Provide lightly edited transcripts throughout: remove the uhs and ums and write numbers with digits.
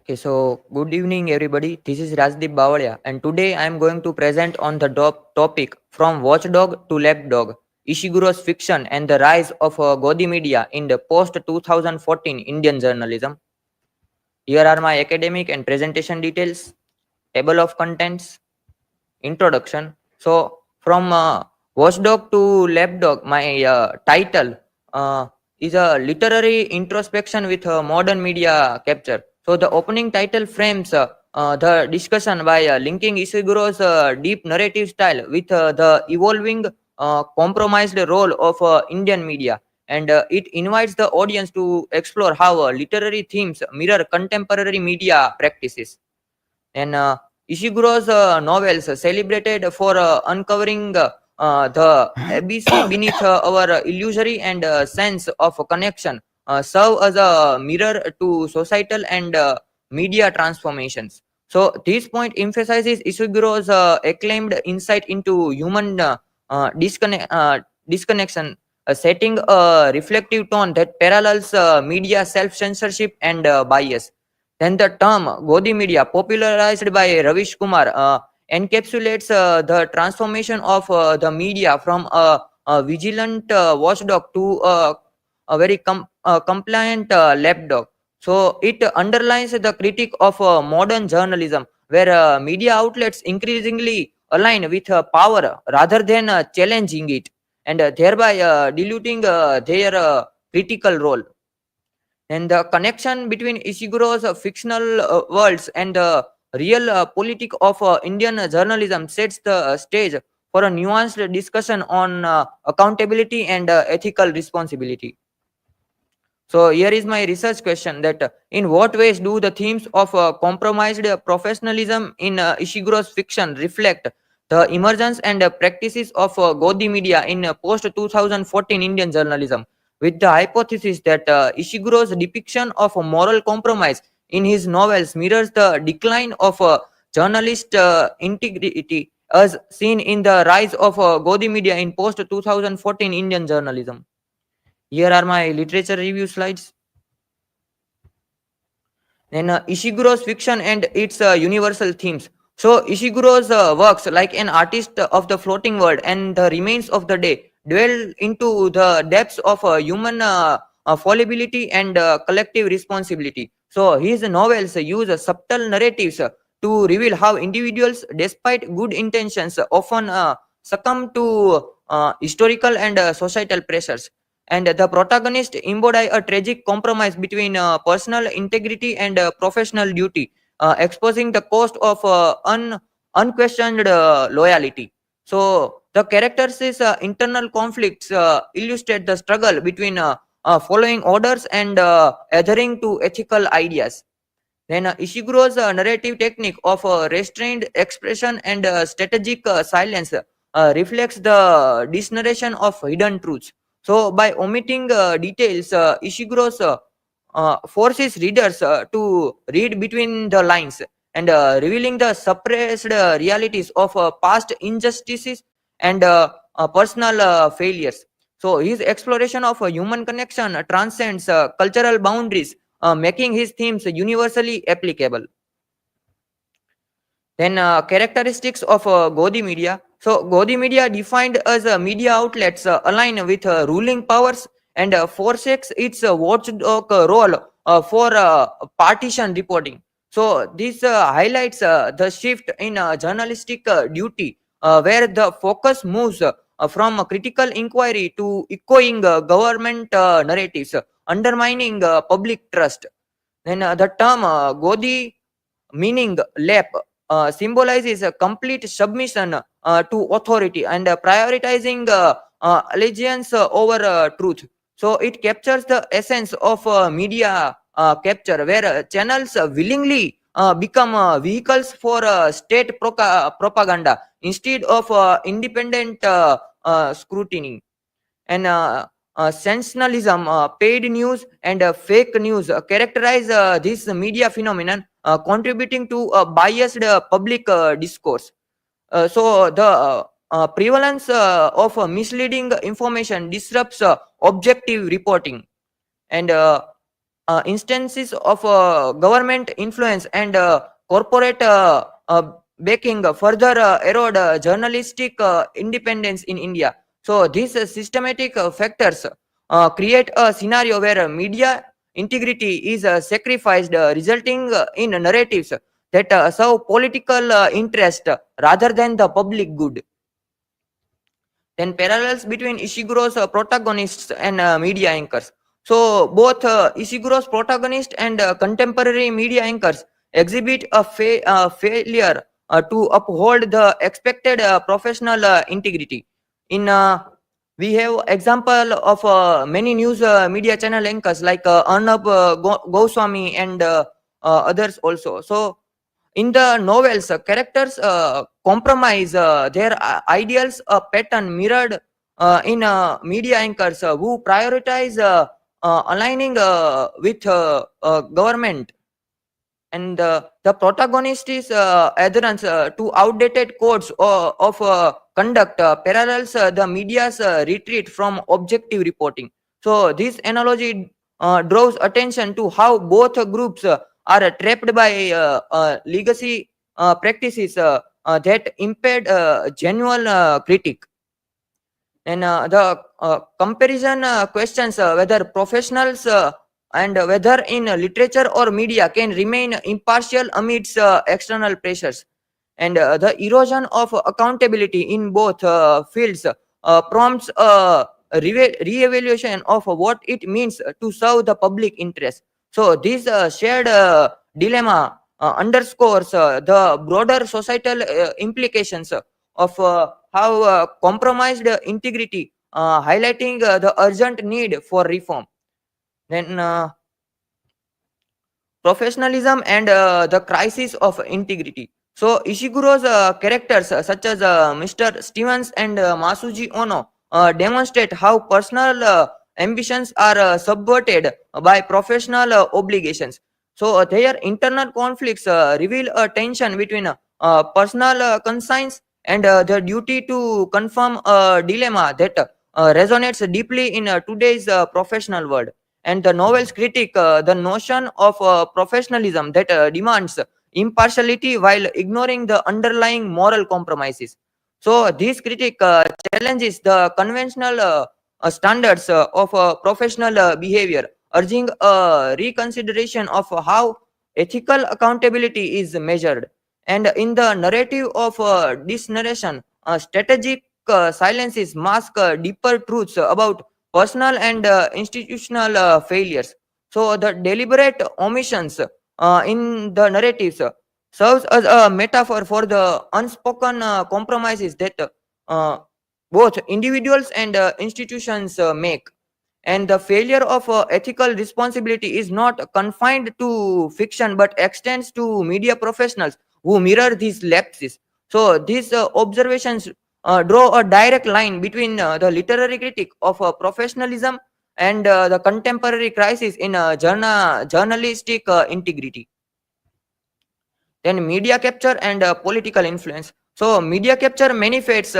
Okay, so good evening, everybody. This is Rajdeep Bawalia, and today I am going to present on the topic from Watchdog to Lapdog, Ishiguro's fiction and the rise of Godi Media in the post 2014 Indian journalism. Here are my academic and presentation details, table of contents, introduction. So, from Watchdog to Lapdog, my title uh, is a literary introspection with modern media capture. So, the opening title frames the discussion by linking Ishiguro's deep narrative style with the evolving, compromised role of Indian media. And it invites the audience to explore how literary themes mirror contemporary media practices. And Ishiguro's novels celebrated for uncovering the abyss beneath our illusory and sense of connection, serve as a mirror to societal and media transformations. So this point emphasizes Ishiguro's acclaimed insight into human disconnection, setting a reflective tone that parallels media self-censorship and bias. Then the term Godi Media, popularized by Ravish Kumar, encapsulates the transformation of the media from a vigilant watchdog to a very compliant lapdog. So it underlines the critique of modern journalism, where media outlets increasingly align with power rather than challenging it, and thereby diluting their critical role. And the connection between Ishiguro's fictional worlds and the real politic of Indian journalism sets the stage for a nuanced discussion on accountability and ethical responsibility. So here is my research question: that in what ways do the themes of compromised professionalism in Ishiguro's fiction reflect the emergence and practices of Godi media in post 2014 Indian journalism, with the hypothesis that Ishiguro's depiction of moral compromise in his novels mirrors the decline of journalist integrity as seen in the rise of Godi media in post 2014 Indian journalism. Here are my literature review slides. Then Ishiguro's fiction and its universal themes. So Ishiguro's works, like an artist of the floating world and the remains of the day, dwell into the depths of human fallibility and collective responsibility. So his novels use subtle narratives to reveal how individuals, despite good intentions, often succumb to historical and societal pressures. And the protagonist embody a tragic compromise between personal integrity and professional duty, exposing the cost of unquestioned loyalty. So the characters' internal conflicts illustrate the struggle between following orders and adhering to ethical ideas. Then Ishiguro's narrative technique of restrained expression and strategic silence reflects the disnarration of hidden truths. So, by omitting details, Ishiguro's forces readers to read between the lines and revealing the suppressed realities of past injustices and personal failures. So, his exploration of human connection transcends cultural boundaries, making his themes universally applicable. Then characteristics of Godi media. So Godi media defined as media outlets align with ruling powers and forsakes its watchdog role for partisan reporting. So this highlights the shift in journalistic duty, where the focus moves from critical inquiry to echoing government narratives, undermining public trust. Then the term Godi, meaning lap, symbolizes a complete submission to authority and prioritizing allegiance over truth. So it captures the essence of media capture, where channels willingly become vehicles for state propaganda instead of independent scrutiny. And sensationalism, paid news, and fake news characterize this media phenomenon, contributing to a biased public discourse. So the prevalence of misleading information disrupts objective reporting. And instances of government influence and corporate backing further erode journalistic independence in India. So these systematic factors create a scenario where media integrity is sacrificed, resulting in narratives that serve political interest rather than the public good. Then parallels between Ishiguro's protagonists and media anchors. So both Ishiguro's protagonist and contemporary media anchors exhibit a failure to uphold the expected professional integrity. In We have example of many news media channel anchors like Arnab Goswami and others also. So in the novels, characters compromise their ideals, a pattern mirrored in media anchors who prioritize aligning with government, and the protagonist is adherence to outdated codes of conduct parallels the media's retreat from objective reporting. So this analogy draws attention to how both groups are trapped by legacy practices that impede genuine critique. And the comparison questions whether professionals and whether in literature or media can remain impartial amidst external pressures. And the erosion of accountability in both fields prompts a re-evaluation of what it means to serve the public interest. So this shared dilemma underscores the broader societal implications of how compromised integrity, highlighting the urgent need for reform. Then professionalism and the crisis of integrity. So Ishiguro's characters such as Mr. Stevens and Masuji Ono demonstrate how personal ambitions are subverted by professional obligations. So their internal conflicts reveal a tension between personal conscience and the duty to confirm a dilemma that resonates deeply in today's professional world. And the novel's critique the notion of professionalism that demands impartiality while ignoring the underlying moral compromises. So this critique challenges the conventional standards of professional behavior, urging a reconsideration of how ethical accountability is measured. And in the narrative of this narration, strategic silences mask deeper truths about personal and institutional failures. So the deliberate omissions in the narratives serves as a metaphor for the unspoken compromises that both individuals and institutions make. And the failure of ethical responsibility is not confined to fiction but extends to media professionals who mirror these lapses. So these observations draw a direct line between the literary critique of professionalism and the contemporary crisis in journalistic integrity. Then media capture and political influence. So media capture manifests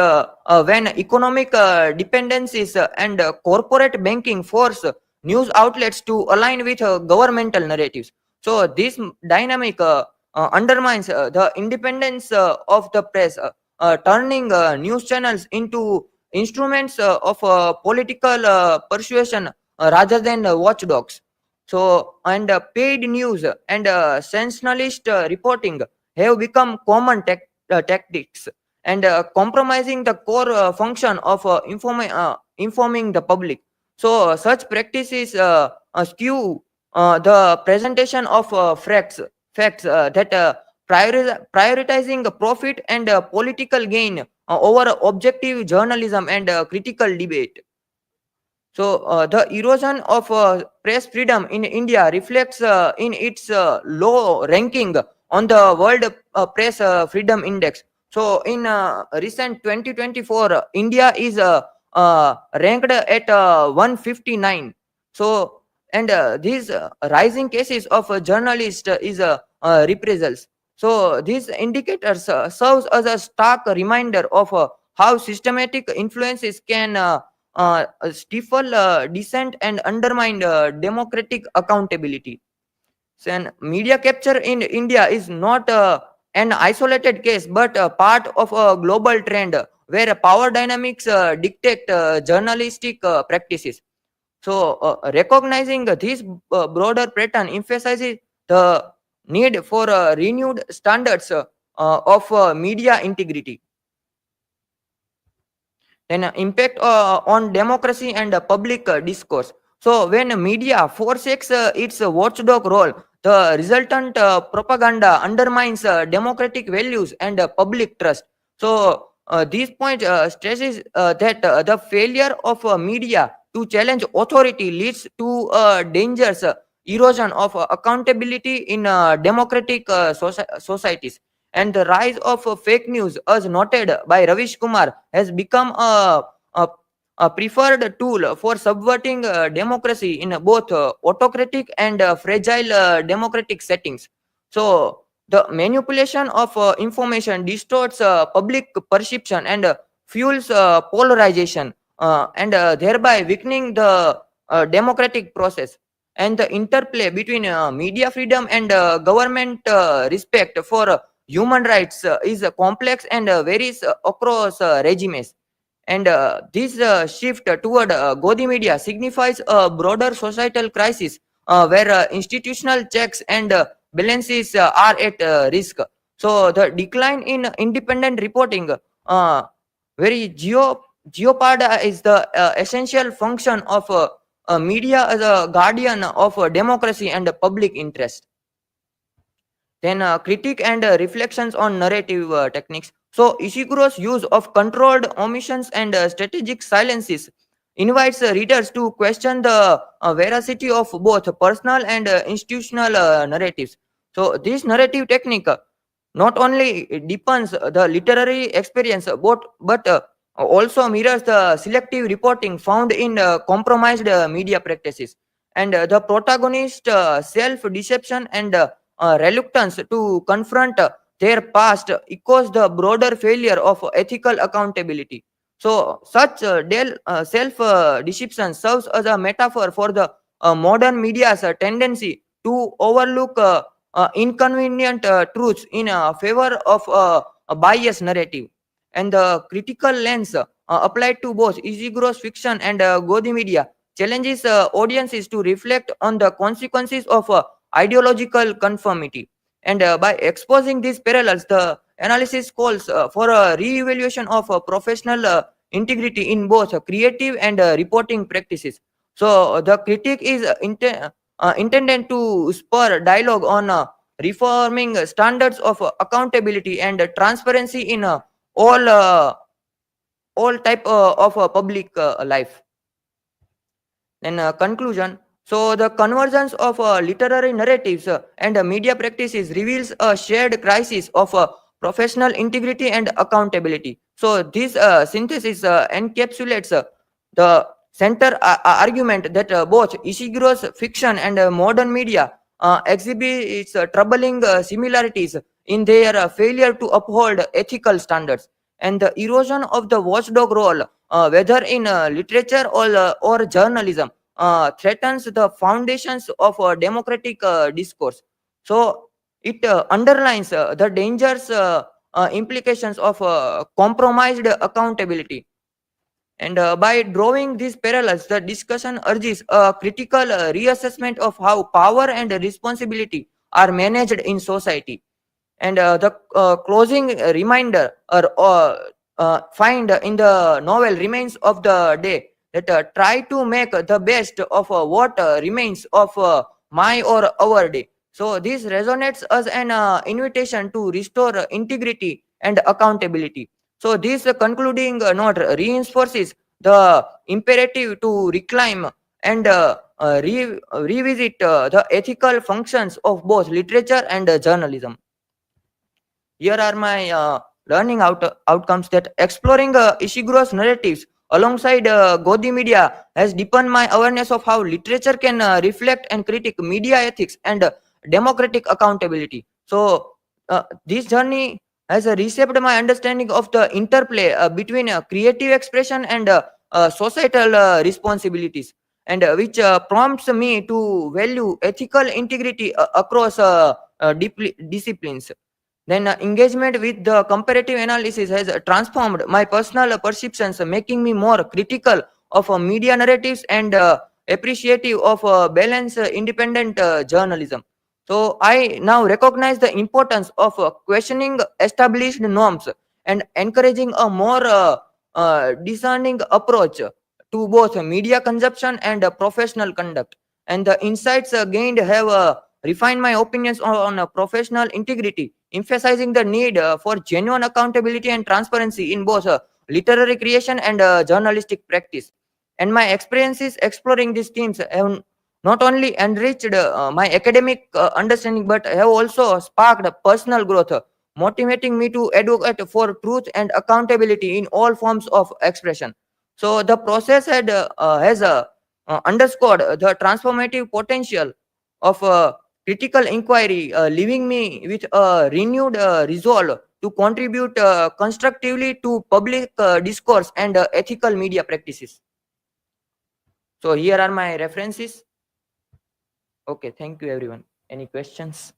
when economic dependencies and corporate banking force news outlets to align with governmental narratives. So this dynamic undermines the independence of the press, turning news channels into instruments of political persuasion rather than watchdogs. So, and paid news and sensationalist reporting have become common tactics, and compromising the core function of informing the public. So such practices skew the presentation of facts that prioritizing the profit and political gain over objective journalism and critical debate. So the erosion of press freedom in India reflects in its low ranking on the World Press Freedom Index. So in recent 2024, India is ranked at 159. So and these rising cases of journalists is reprisals. So these indicators serves as a stark reminder of how systematic influences can stifle dissent and undermine democratic accountability. And media capture in India is not an isolated case, but a part of a global trend where power dynamics dictate journalistic practices. So, recognizing this broader pattern emphasizes the need for renewed standards of media integrity. Then impact on democracy and public discourse. So when media forsakes its watchdog role, the resultant propaganda undermines democratic values and public trust. So this point stresses that the failure of media to challenge authority leads to dangerous erosion of accountability in democratic societies. And the rise of fake news, as noted by Ravish Kumar, has become a, a preferred tool for subverting democracy in both autocratic and fragile democratic settings. So, the manipulation of information distorts public perception and fuels polarization, and thereby weakening the democratic process. And the interplay between media freedom and government respect for human rights is complex and varies across regimes. And this shift toward Godi Media signifies a broader societal crisis where institutional checks and balances are at risk. So the decline in independent reporting very jeopardize the essential function of media as a guardian of democracy and public interest. Then critique and reflections on narrative techniques. So Ishiguro's use of controlled omissions and strategic silences invites readers to question the veracity of both personal and institutional narratives. So this narrative technique not only deepens the literary experience but also mirrors the selective reporting found in compromised media practices. And the protagonist self deception and reluctance to confront their past echoes the broader failure of ethical accountability. So, such self deception serves as a metaphor for the modern media's tendency to overlook inconvenient truths in favor of a biased narrative. And the critical lens applied to both Ishiguro's fiction and Godi Media challenges audiences to reflect on the consequences of ideological conformity. And by exposing these parallels, the analysis calls for a re-evaluation of professional integrity in both creative and reporting practices. So the critique is intended to spur dialogue on reforming standards of accountability and transparency in all uh, all type of public life. Then conclusion. So the convergence of literary narratives and media practices reveals a shared crisis of professional integrity and accountability. So this synthesis encapsulates the center argument that both Ishiguro's fiction and modern media exhibit troubling similarities in their failure to uphold ethical standards. And the erosion of the watchdog role, whether in literature or journalism, threatens the foundations of democratic discourse. So it underlines the dangers implications of compromised accountability. And by drawing these parallels, the discussion urges a critical reassessment of how power and responsibility are managed in society. And the closing reminder or find in the novel remains of the day that try to make the best of what remains of my or our day. So this resonates as an invitation to restore integrity and accountability. So this concluding note reinforces the imperative to reclaim and revisit the ethical functions of both literature and journalism. Here are my learning outcomes that exploring Ishiguro's narratives alongside Godi Media has deepened my awareness of how literature can reflect and critique media ethics and democratic accountability. So, this journey has reshaped my understanding of the interplay between creative expression and societal responsibilities, and which prompts me to value ethical integrity across disciplines. Then engagement with the comparative analysis has transformed my personal perceptions, making me more critical of media narratives and appreciative of balanced independent journalism. So I now recognize the importance of questioning established norms and encouraging a more discerning approach to both media consumption and professional conduct. And the insights gained have refined my opinions on professional integrity, emphasizing the need for genuine accountability and transparency in both literary creation and journalistic practice. And my experiences exploring these themes have not only enriched my academic understanding but have also sparked personal growth, motivating me to advocate for truth and accountability in all forms of expression. So the process has underscored the transformative potential of critical inquiry, leaving me with a renewed resolve to contribute constructively to public discourse and ethical media practices. So here are my references. Okay, thank you everyone. Any questions?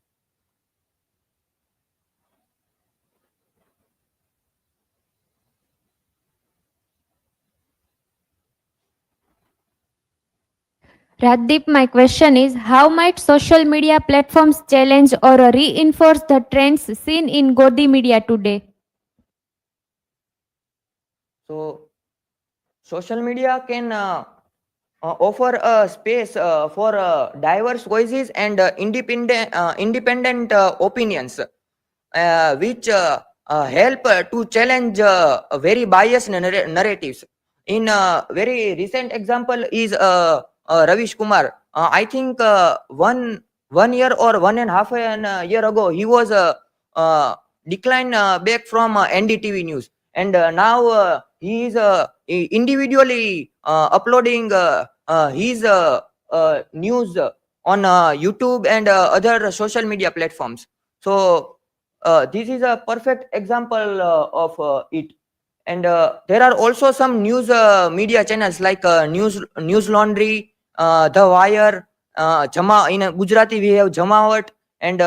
Raddeep, my question is, how might social media platforms challenge or reinforce the trends seen in Godi Media today? So social media can offer a space for diverse voices and independent opinions, which help to challenge very biased narratives. In a very recent example is Ravish Kumar. I think one year or 1.5 year ago he was declined back from NDTV News, and now he is individually uploading his news on YouTube and other social media platforms. So this is a perfect example of it. And there are also some news media channels like News Laundry, The Wire, Jama. In Gujarati we have Jamawat, and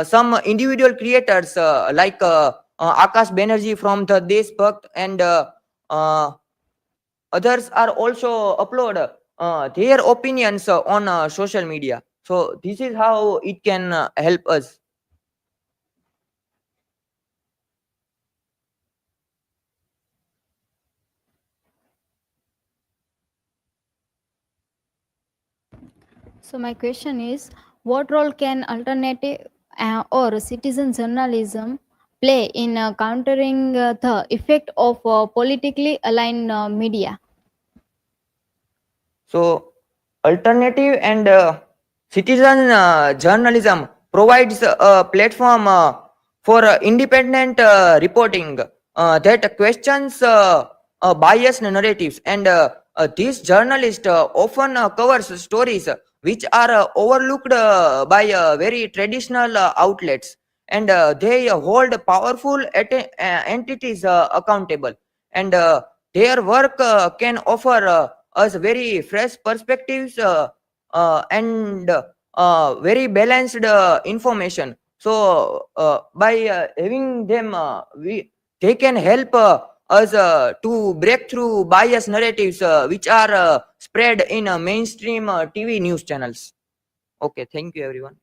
some individual creators like Akash Banerjee from the Deshbhakt, and uh, others are also upload their opinions on social media. So this is how it can help us. So, my question is, what role can alternative or citizen journalism play in countering the effect of politically aligned media? So, alternative and citizen journalism provides a platform for independent reporting that questions biased narratives, and these journalists often covers stories which are overlooked by very traditional outlets, and they hold powerful entities accountable, and their work can offer us very fresh perspectives and very balanced information. So by having them, we they can help us to break through bias narratives which are spread in mainstream TV news channels. Okay, thank you everyone.